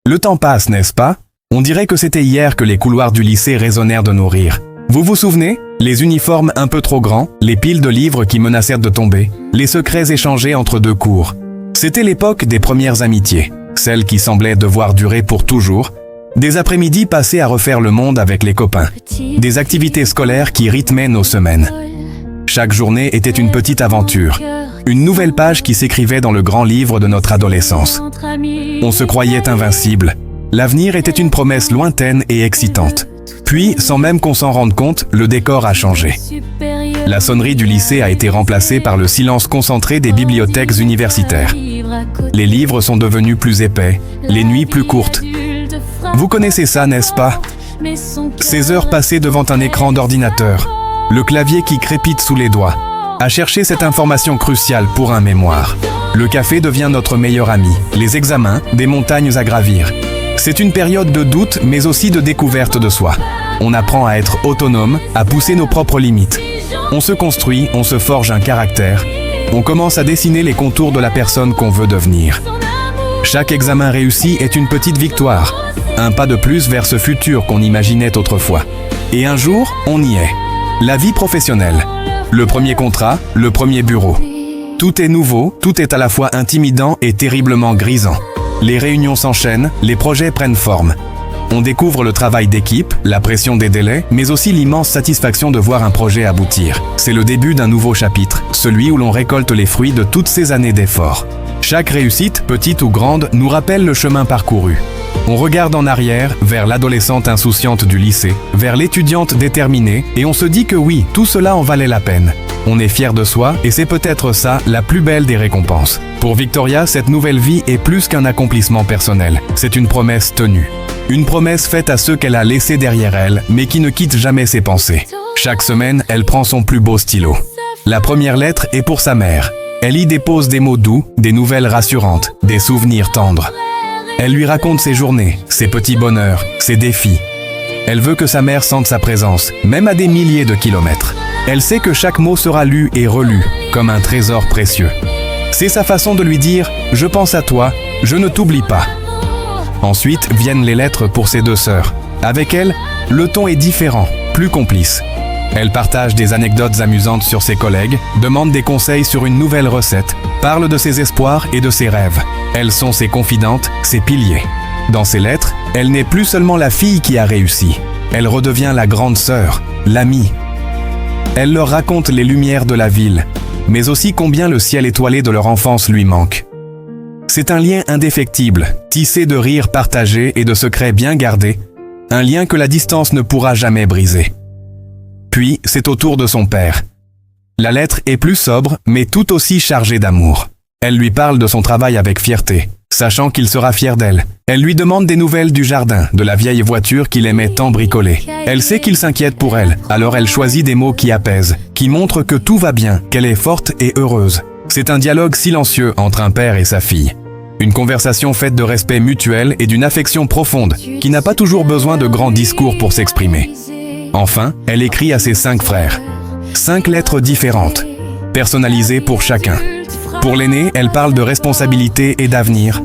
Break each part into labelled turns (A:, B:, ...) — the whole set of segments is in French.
A: Le temps passe, n'est-ce pas? On dirait que c'était hier que les couloirs du lycée résonnèrent de nos rires. Vous vous souvenez? Les uniformes un peu trop grands, les piles de livres qui menacèrent de tomber, les secrets échangés entre deux cours. C'était l'époque des premières amitiés, celles qui semblaient devoir durer pour toujours, des après-midi passés à refaire le monde avec les copains, des activités scolaires qui rythmaient nos semaines. Chaque journée était une petite aventure, une nouvelle page qui s'écrivait dans le grand livre de notre adolescence. On se croyait invincible. L'avenir était une promesse lointaine et excitante. Puis, sans même qu'on s'en rende compte, le décor a changé. La sonnerie du lycée a été remplacée par le silence concentré des bibliothèques universitaires. Les livres sont devenus plus épais, les nuits plus courtes. Vous connaissez ça, n'est-ce pas? Ces heures passées devant un écran d'ordinateur, le clavier qui crépite sous les doigts, à chercher cette information cruciale pour un mémoire. Le café devient notre meilleur ami, les examens, des montagnes à gravir. C'est une période de doute, mais aussi de découverte de soi. On apprend à être autonome, à pousser nos propres limites. On se construit, on se forge un caractère. On commence à dessiner les contours de la personne qu'on veut devenir. Chaque examen réussi est une petite victoire, un pas de plus vers ce futur qu'on imaginait autrefois. Et un jour, on y est. La vie professionnelle. Le premier contrat, le premier bureau. Tout est nouveau, tout est à la fois intimidant et terriblement grisant. Les réunions s'enchaînent, les projets prennent forme. On découvre le travail d'équipe, la pression des délais, mais aussi l'immense satisfaction de voir un projet aboutir. C'est le début d'un nouveau chapitre, celui où l'on récolte les fruits de toutes ces années d'efforts. Chaque réussite, petite ou grande, nous rappelle le chemin parcouru. On regarde en arrière, vers l'adolescente insouciante du lycée, vers l'étudiante déterminée, et on se dit que oui, tout cela en valait la peine. On est fier de soi, et c'est peut-être ça, la plus belle des récompenses. Pour Victoria, cette nouvelle vie est plus qu'un accomplissement personnel. C'est une promesse tenue. Une promesse faite à ceux qu'elle a laissés derrière elle, mais qui ne quittent jamais ses pensées. Chaque semaine, elle prend son plus beau stylo. La première lettre est pour sa mère. Elle y dépose des mots doux, des nouvelles rassurantes, des souvenirs tendres. Elle lui raconte ses journées, ses petits bonheurs, ses défis. Elle veut que sa mère sente sa présence, même à des milliers de kilomètres. Elle sait que chaque mot sera lu et relu, comme un trésor précieux. C'est sa façon de lui dire « Je pense à toi, je ne t'oublie pas ». Ensuite viennent les lettres pour ses deux sœurs. Avec elles, le ton est différent, plus complice. Elle partage des anecdotes amusantes sur ses collègues, demande des conseils sur une nouvelle recette, parle de ses espoirs et de ses rêves. Elles sont ses confidentes, ses piliers. Dans ses lettres, elle n'est plus seulement la fille qui a réussi. Elle redevient la grande sœur, l'amie. Elle leur raconte les lumières de la ville, mais aussi combien le ciel étoilé de leur enfance lui manque. C'est un lien indéfectible, tissé de rires partagés et de secrets bien gardés, un lien que la distance ne pourra jamais briser. Puis, c'est au tour de son père. La lettre est plus sobre, mais tout aussi chargée d'amour. Elle lui parle de son travail avec fierté, sachant qu'il sera fier d'elle. Elle lui demande des nouvelles du jardin, de la vieille voiture qu'il aimait tant bricoler. Elle sait qu'il s'inquiète pour elle, alors elle choisit des mots qui apaisent, qui montrent que tout va bien, qu'elle est forte et heureuse. C'est un dialogue silencieux entre un père et sa fille. Une conversation faite de respect mutuel et d'une affection profonde, qui n'a pas toujours besoin de grands discours pour s'exprimer. Enfin, elle écrit à ses 5 frères. 5 lettres différentes, personnalisées pour chacun. Pour l'aîné, elle parle de responsabilité et d'avenir.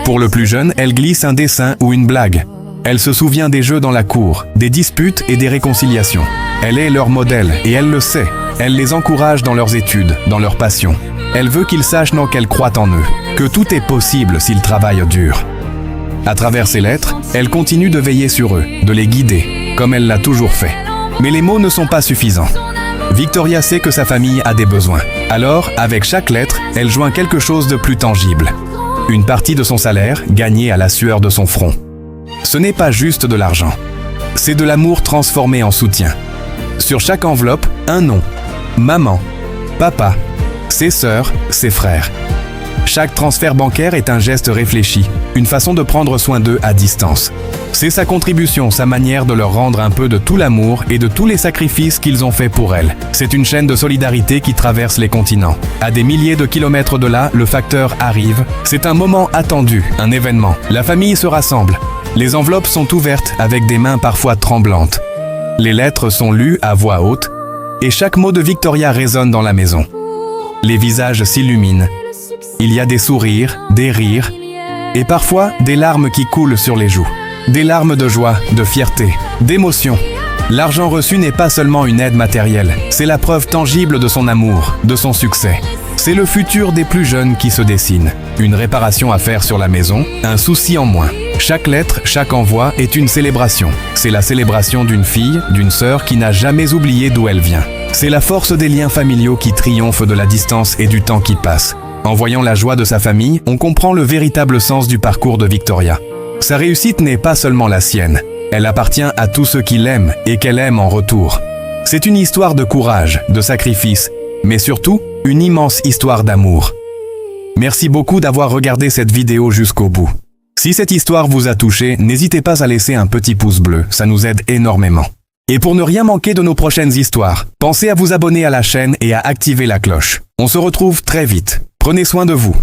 A: Pour le plus jeune, elle glisse un dessin ou une blague. Elle se souvient des jeux dans la cour, des disputes et des réconciliations. Elle est leur modèle et elle le sait. Elle les encourage dans leurs études, dans leurs passions. Elle veut qu'ils sachent qu'elle croit en eux, que tout est possible s'ils travaillent dur. À travers ses lettres, elle continue de veiller sur eux, de les guider, comme elle l'a toujours fait. Mais les mots ne sont pas suffisants. Victoria sait que sa famille a des besoins. Alors, avec chaque lettre, elle joint quelque chose de plus tangible. Une partie de son salaire, gagnée à la sueur de son front. Ce n'est pas juste de l'argent. C'est de l'amour transformé en soutien. Sur chaque enveloppe, un nom. Maman, papa, ses sœurs, ses frères. Chaque transfert bancaire est un geste réfléchi, une façon de prendre soin d'eux à distance. C'est sa contribution, sa manière de leur rendre un peu de tout l'amour et de tous les sacrifices qu'ils ont faits pour elle. C'est une chaîne de solidarité qui traverse les continents. À des milliers de kilomètres de là, le facteur arrive. C'est un moment attendu, un événement. La famille se rassemble. Les enveloppes sont ouvertes avec des mains parfois tremblantes. Les lettres sont lues à voix haute et chaque mot de Victoria résonne dans la maison. Les visages s'illuminent. Il y a des sourires, des rires Et parfois, des larmes qui coulent sur les joues. Des larmes de joie, de fierté, d'émotion. L'argent reçu n'est pas seulement une aide matérielle, c'est la preuve tangible de son amour, de son succès. C'est le futur des plus jeunes qui se dessine. Une réparation à faire sur la maison, un souci en moins. Chaque lettre, chaque envoi est une célébration. C'est la célébration d'une fille, d'une sœur qui n'a jamais oublié d'où elle vient. C'est la force des liens familiaux qui triomphe de la distance et du temps qui passe. En voyant la joie de sa famille, on comprend le véritable sens du parcours de Victoria. Sa réussite n'est pas seulement la sienne. Elle appartient à tous ceux qui l'aiment et qu'elle aime en retour. C'est une histoire de courage, de sacrifice, mais surtout, une immense histoire d'amour. Merci beaucoup d'avoir regardé cette vidéo jusqu'au bout. Si cette histoire vous a touché, n'hésitez pas à laisser un petit pouce bleu, ça nous aide énormément. Et pour ne rien manquer de nos prochaines histoires, pensez à vous abonner à la chaîne et à activer la cloche. On se retrouve très vite. Prenez soin de vous.